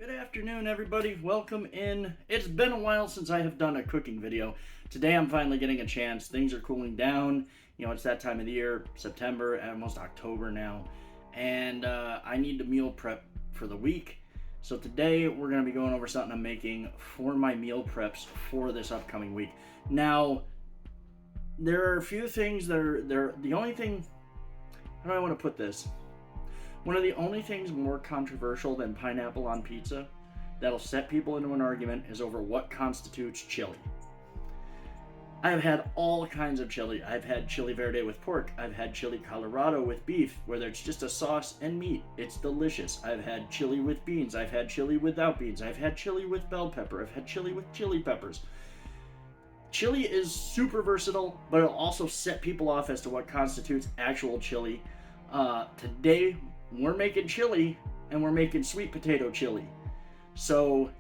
Good afternoon, everybody. Welcome in. It's been a while since I have done a cooking video. Today I'm finally getting a chance. Things are cooling down. You know, it's that time of the year, September, almost October now. And I need to meal prep for the week. So today we're going to be going over something I'm making for my meal preps for this upcoming week. Now, there are a few things that are the only thing, how do I want to put this? One of the only things more controversial than pineapple on pizza that'll set people into an argument is over what constitutes chili. I've had all kinds of chili. I've had chili verde with pork. I've had chili Colorado with beef, where it's just a sauce and meat. It's delicious. I've had chili with beans. I've had chili without beans. I've had chili with bell pepper. I've had chili with chili peppers. Chili is super versatile, but it'll also set people off as to what constitutes actual chili. Today, we're making chili, and we're making sweet potato chili. So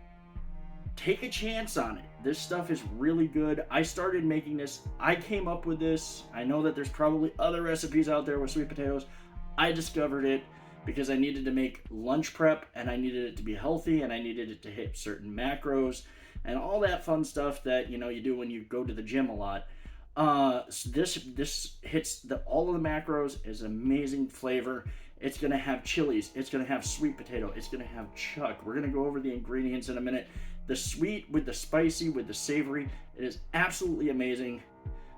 take a chance on it. This stuff is really good. I started making this. I came up with this. I know that there's probably other recipes out there with sweet potatoes. I discovered it because I needed to make lunch prep, and I needed it to be healthy, and I needed it to hit certain macros and all that fun stuff that you do when you go to the gym a lot. So this hits all of the macros. Is amazing flavor. It's going to have chilies. It's going to have sweet potato. It's going to have chuck. We're going to go over the ingredients in a minute. The sweet with the spicy with the savory. It is absolutely amazing.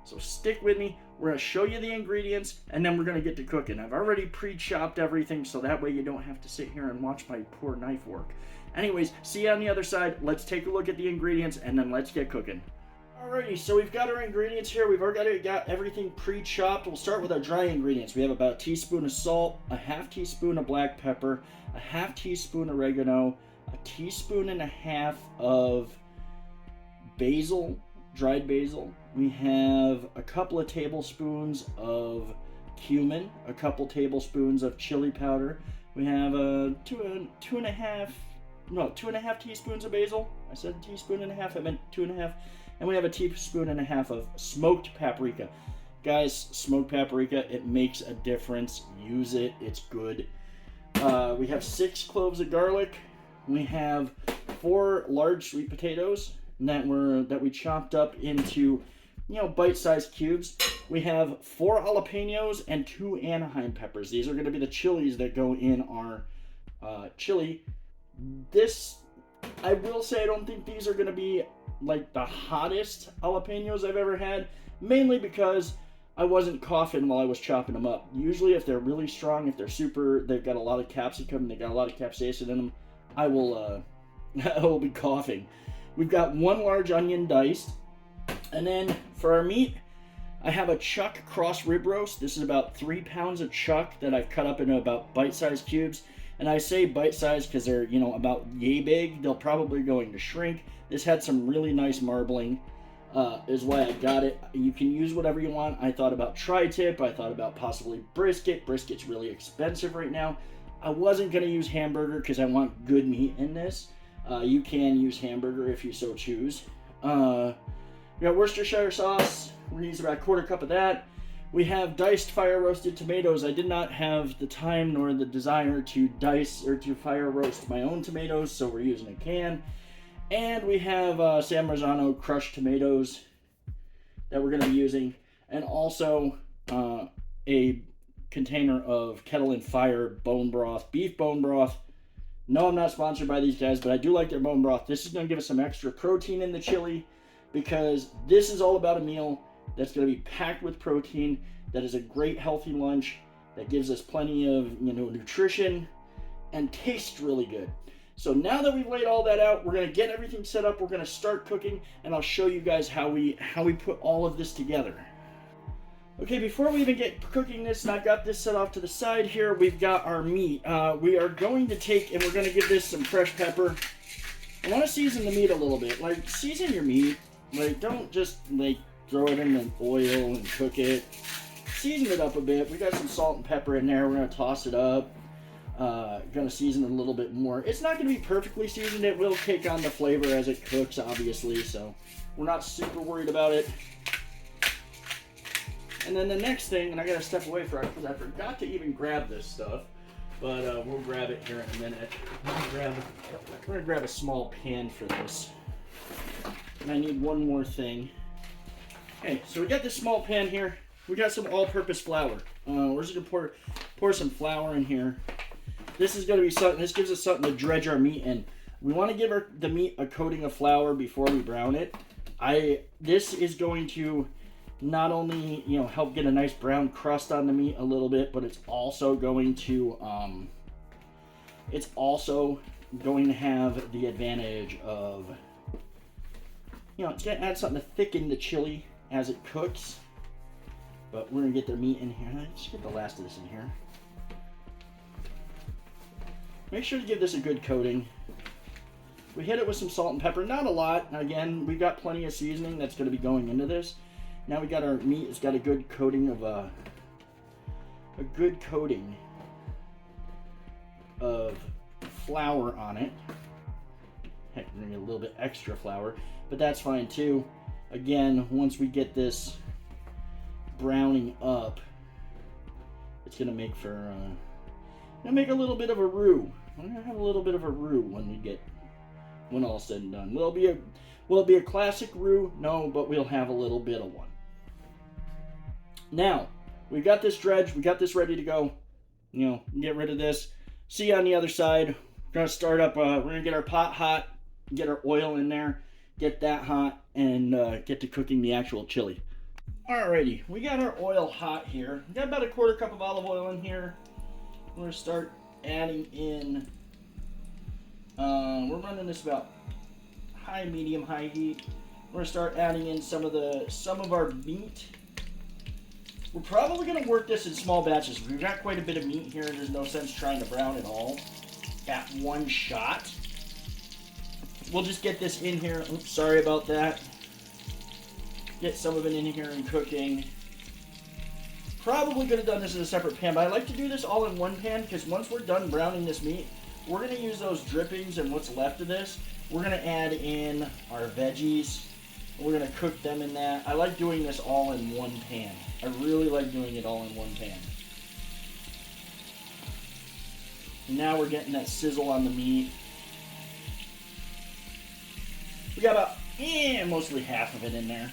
So stick with me. We're going to show you the ingredients, and then we're going to get to cooking. I've already pre-chopped everything, so that way you don't have to sit here and watch my poor knife work. Anyways, see you on the other side. Let's take a look at the ingredients, and then let's get cooking. Alrighty, so we've got our ingredients here. We've already got everything pre-chopped. We'll start with our dry ingredients. We have about a teaspoon of salt, a half teaspoon of black pepper, a half teaspoon of oregano, a teaspoon and a half of basil, dried basil. We have a couple of tablespoons of cumin, a couple tablespoons of chili powder. We have two and a half teaspoons of basil. I said a teaspoon and a half, I meant 2.5. And we have a teaspoon and a half of smoked paprika. Guys, smoked paprika, it makes a difference. Use it, it's good. We have 6 cloves of garlic. We have 4 large sweet potatoes that we chopped up into, bite-sized cubes. We have 4 jalapenos and 2 Anaheim peppers. These are going to be the chilies that go in our chili. I will say I don't think these are going to be like the hottest jalapenos I've ever had, mainly because I wasn't coughing while I was chopping them up. Usually if they're really strong, if they've got a lot of capsicum, they got a lot of capsaicin in them, I will be coughing. We've got 1 large onion diced, and then for our meat, I have a chuck cross rib roast. This is about 3 pounds of chuck that I've cut up into about bite-sized cubes. And I say bite-sized because they're, about yay big. They'll probably going to shrink. This had some really nice marbling, is why I got it. You can use whatever you want. I thought about tri-tip. I thought about possibly brisket. Brisket's really expensive right now. I wasn't going to use hamburger because I want good meat in this. You can use hamburger if you so choose. We got Worcestershire sauce. We're going to use about a 1/4 cup of that. We have diced fire roasted tomatoes. I did not have the time nor the desire to dice or to fire roast my own tomatoes, so we're using a can. And we have San Marzano crushed tomatoes that we're going to be using, and also a container of Kettle and Fire bone broth, beef bone broth. No, I'm not sponsored by these guys, but I do like their bone broth. This is going to give us some extra protein in the chili, because this is all about a meal that's going to be packed with protein, that is a great healthy lunch, that gives us plenty of nutrition, and tastes really good. So now that we've laid all that out, we're going to get everything set up, we're going to start cooking, and I'll show you guys how we put all of this together. Okay, before we even get cooking this, and I've got this set off to the side here, we've got our meat. We are going to take, and we're going to give this some fresh pepper. I want to season the meat a little bit. Like, season your meat. Like, don't just, throw it in the oil and cook it. Season it up a bit. We got some salt and pepper in there. We're going to toss it up. Going to season it a little bit more. It's not going to be perfectly seasoned. It will take on the flavor as it cooks, obviously, so we're not super worried about it. And then the next thing, and I got to step away from it because I forgot to even grab this stuff. but we'll grab it here in a minute. We're gonna grab a small pan for this. And I need one more thing. Okay, so we got this small pan here. We got some all-purpose flour. We're just gonna pour some flour in here. This is gonna be something. This gives us something to dredge our meat in. We want to give the meat a coating of flour before we brown it. This is going to not only help get a nice brown crust on the meat a little bit, but it's also going to have the advantage of it's gonna add something to thicken the chili as it cooks. But we're gonna get the meat in here. Let's get the last of this in here. Make sure to give this a good coating. We hit it with some salt and pepper, not a lot. Again, we've got plenty of seasoning that's going to be going into this. Now we got our meat. It's got a good coating of flour on it. Heck, we're gonna get a little bit extra flour, but that's fine too. Again, once we get this browning up, it's gonna make for a little bit of a roux. We're gonna have a little bit of a roux when all's said and done. Will it be a classic roux? No, but we'll have a little bit of one. Now, we've got this dredge, we got this ready to go. Get rid of this. See you on the other side. We're gonna start up, we're gonna get our pot hot, get our oil in there, get that hot, and get to cooking the actual chili. Alrighty, we got our oil hot here. We got about a 1/4 cup of olive oil in here. We're gonna start adding in, we're running this about high, medium, high heat. We're gonna start adding in some of our meat. We're probably gonna work this in small batches. We've got quite a bit of meat here. There's no sense trying to brown it all at one shot. We'll just get this in here. Oops, sorry about that. Get some of it in here and cooking. Probably could have done this in a separate pan, but I like to do this all in one pan because once we're done browning this meat, we're going to use those drippings and what's left of this. We're going to add in our veggies. We're going to cook them in that. I like doing this all in one pan. I really like doing it all in one pan. And now we're getting that sizzle on the meat. We got about mostly half of it in there.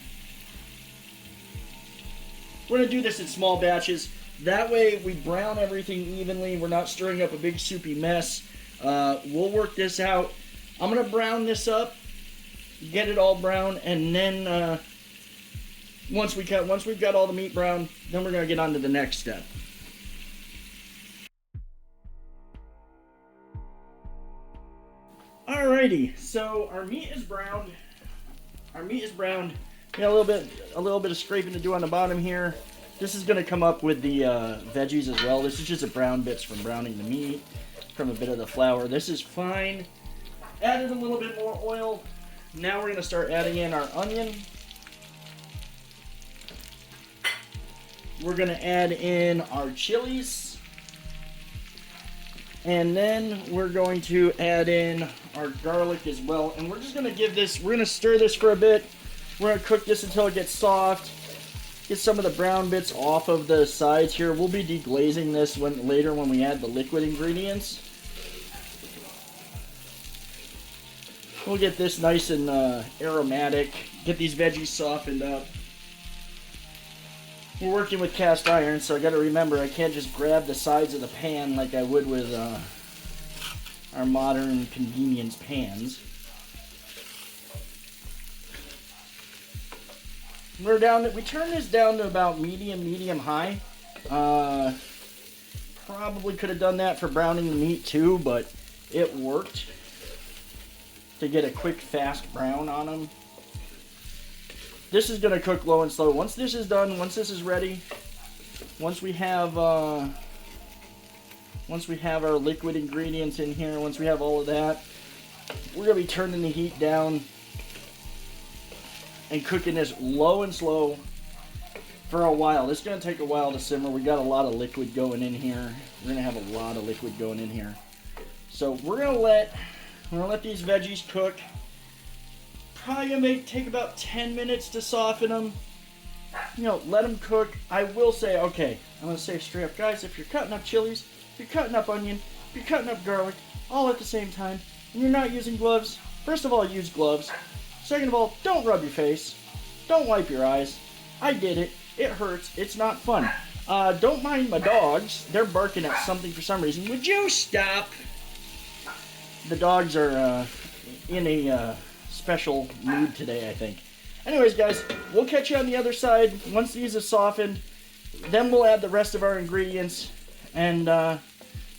We're going to do this in small batches. That way we brown everything evenly. We're not stirring up a big soupy mess. We'll work this out. I'm going to brown this up, get it all brown, and then once we've got all the meat brown, then we're going to get on to the next step. Alrighty, so our meat is browned. We got a little bit of scraping to do on the bottom here. This is going to come up with the veggies as well. This is just the brown bits from browning the meat, from a bit of the flour. This is fine. Added a little bit more oil. Now we're going to start adding in our onion. We're going to add in our chilies. And then we're going to add in our garlic as well. And we're just going to we're going to stir this for a bit. We're going to cook this until it gets soft. Get some of the brown bits off of the sides here. We'll be deglazing this later when we add the liquid ingredients. We'll get this nice and aromatic. Get these veggies softened up. We're working with cast iron, so I got to remember I can't just grab the sides of the pan like I would with our modern convenience pans. We turn this down to about medium high. Probably could have done that for browning the meat too, but it worked to get a quick, fast brown on them. This is going to cook low and slow. Once this is done, once this is ready, once we have our liquid ingredients in here, once we have all of that, we're going to be turning the heat down and cooking this low and slow for a while. This is going to take a while to simmer. We got a lot of liquid going in here. We're going to have a lot of liquid going in here. So we're going to let these veggies cook. Probably going to take about 10 minutes to soften them. Let them cook. I will say, okay, I'm going to say straight up, guys, if you're cutting up chilies, you're cutting up onion, you're cutting up garlic, all at the same time, and you're not using gloves, first of all, use gloves. Second of all, don't rub your face. Don't wipe your eyes. I did it. It hurts. It's not fun. Don't mind my dogs. They're barking at something for some reason. Would you stop? The dogs are in a special mood today, I think. Anyways, guys, we'll catch you on the other side. Once these have softened, then we'll add the rest of our ingredients and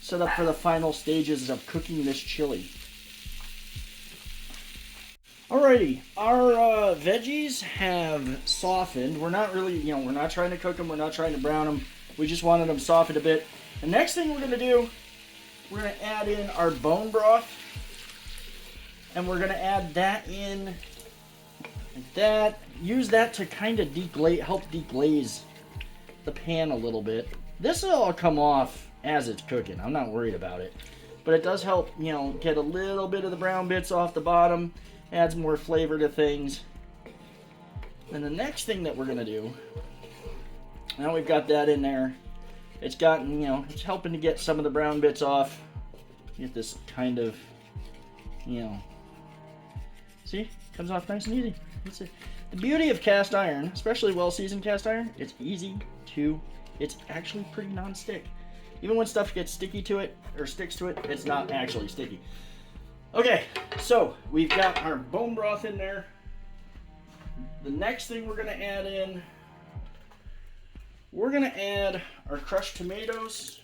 set up for the final stages of cooking this chili. Alrighty, our veggies have softened. We're not really, we're not trying to cook them. We're not trying to brown them. We just wanted them softened a bit. The next thing we're going to do, we're going to add in our bone broth. And we're going to add that in like that. Use that to kind of help deglaze the pan a little bit. This will all come off as it's cooking. I'm not worried about it. But it does help, get a little bit of the brown bits off the bottom. Adds more flavor to things. And the next thing that we're going to do, now we've got that in there. It's gotten, it's helping to get some of the brown bits off. Get this kind of, see? Comes off nice and easy. That's it. The beauty of cast iron, especially well-seasoned cast iron, it's actually pretty non-stick. Even when stuff gets sticky to it, or sticks to it, it's not actually sticky. Okay, so we've got our bone broth in there. The next thing we're going to add in, we're going to add our crushed tomatoes.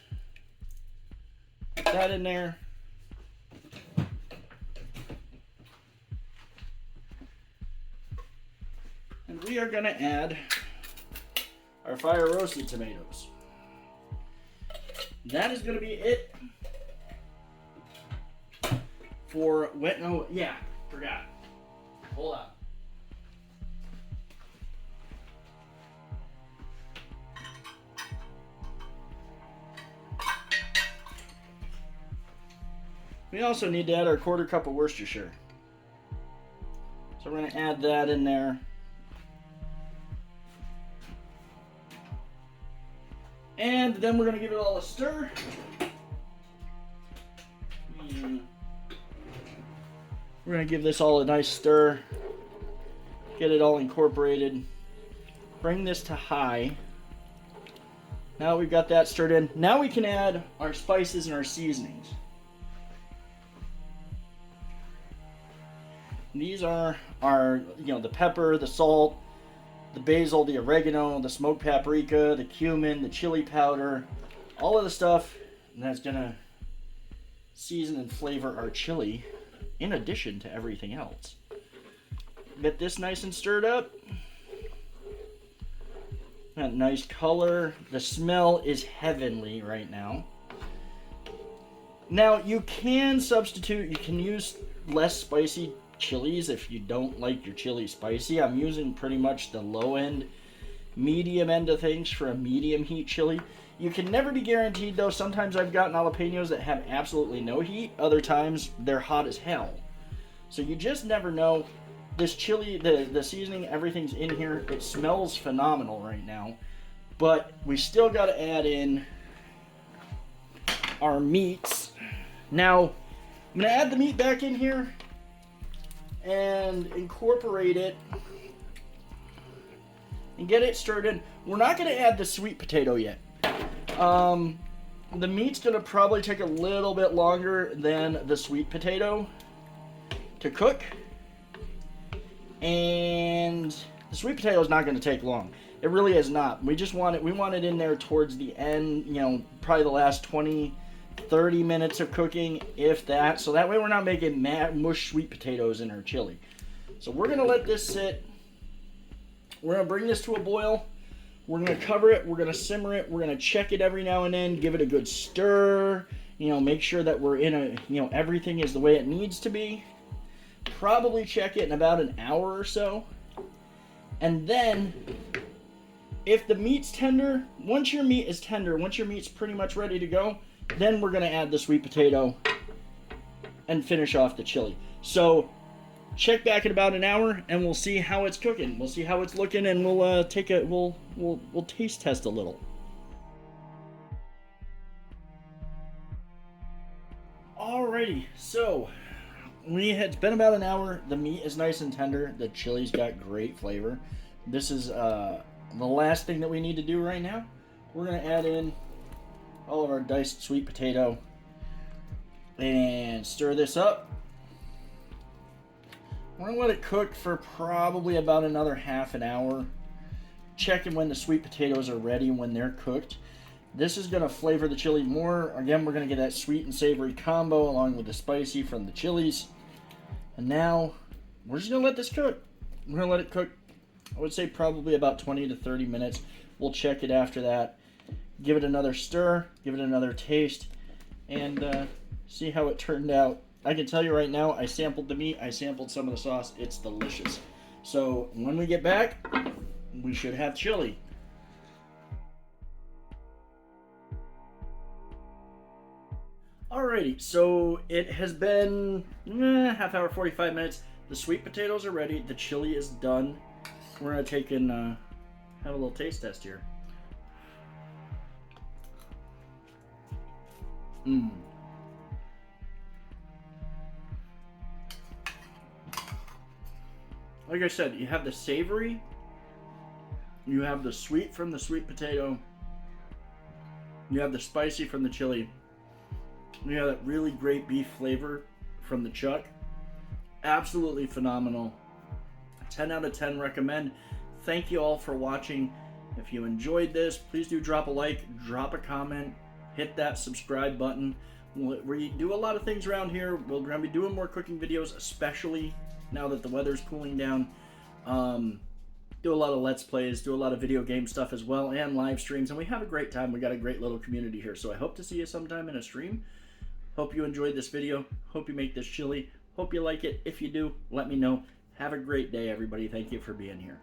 Put that in there. And we are going to add our fire roasted tomatoes. That is going to be it. Forgot. Hold on. We also need to add our 1/4 cup of Worcestershire. So we're going to add that in there. And then we're going to give it all a stir. We're going to give this all a nice stir. Get it all incorporated. Bring this to high. Now we've got that stirred in. Now we can add our spices and our seasonings. These are our, the pepper, the salt, the basil, the oregano, the smoked paprika, the cumin, the chili powder, all of the stuff that's going to season and flavor our chili in addition to everything else. Get this nice and stirred up. That nice color. The smell is heavenly right now. Now you can substitute, you can use less spicy chilies if you don't like your chili spicy. I'm using pretty much the low end, medium end of things for a medium heat chili. You can never be guaranteed though. Sometimes I've gotten jalapenos that have absolutely no heat. Other times they're hot as hell. So you just never know. This chili, the seasoning, everything's in here. It smells phenomenal right now. But we still got to add in our meats. Now, I'm going to add the meat back in here and incorporate it and get it stirred in. We're not going to add the sweet potato yet. The meat's going to probably take a little bit longer than the sweet potato to cook. And the sweet potato is not going to take long. It really is not. We just want it, we want it in there towards the end, probably the last 20, 30 minutes of cooking, if that. So that way we're not making mush sweet potatoes in our chili. So we're going to let this sit. We're going to bring this to a boil. We're going to cover it. We're going to simmer it. We're going to check it every now and then, give it a good stir, make sure that we're in a, everything is the way it needs to be. Probably check it in about an hour or so. And then, if the meat's tender, once your meat is tender, once your meat's pretty much ready to go, then we're going to add the sweet potato and finish off the chili. So, check back in about an hour and we'll see how it's cooking. We'll see how it's looking and we'll we'll taste test a little. Alrighty, so it's been about an hour. The meat is nice and tender. The chili's got great flavor. This is the last thing that we need to do right now. We're gonna add in all of our diced sweet potato and stir this up. We're gonna let it cook for probably about another half an hour. Checking when the sweet potatoes are ready when they're cooked. This is going to flavor the chili more. Again, we're going to get that sweet and savory combo along with the spicy from the chilies. And now, we're just going to let this cook. We're going to let it cook, I would say probably about 20 to 30 minutes. We'll check it after that. Give it another stir, give it another taste, and see how it turned out. I can tell you right now, I sampled the meat, I sampled some of the sauce. It's delicious. So, when we get back, we should have chili. Alrighty, so it has been half hour, 45 minutes. The sweet potatoes are ready. The chili is done. We're going to take and have a little taste test here. Like I said, you have the savory, you have the sweet from the sweet potato, you have the spicy from the chili, you have that really great beef flavor from the chuck. Absolutely phenomenal. 10 out of 10 recommend. Thank you all for watching. If you enjoyed this, please do drop a like, drop a comment, hit that subscribe button. We do a lot of things around here. We're going to be doing more cooking videos, especially now that the weather's cooling down. Do a lot of Let's Plays, do a lot of video game stuff as well, and live streams, and we have a great time. We got a great little community here, so I hope to see you sometime in a stream. Hope you enjoyed this video. Hope you make this chili. Hope you like it. If you do, let me know. Have a great day, everybody. Thank you for being here.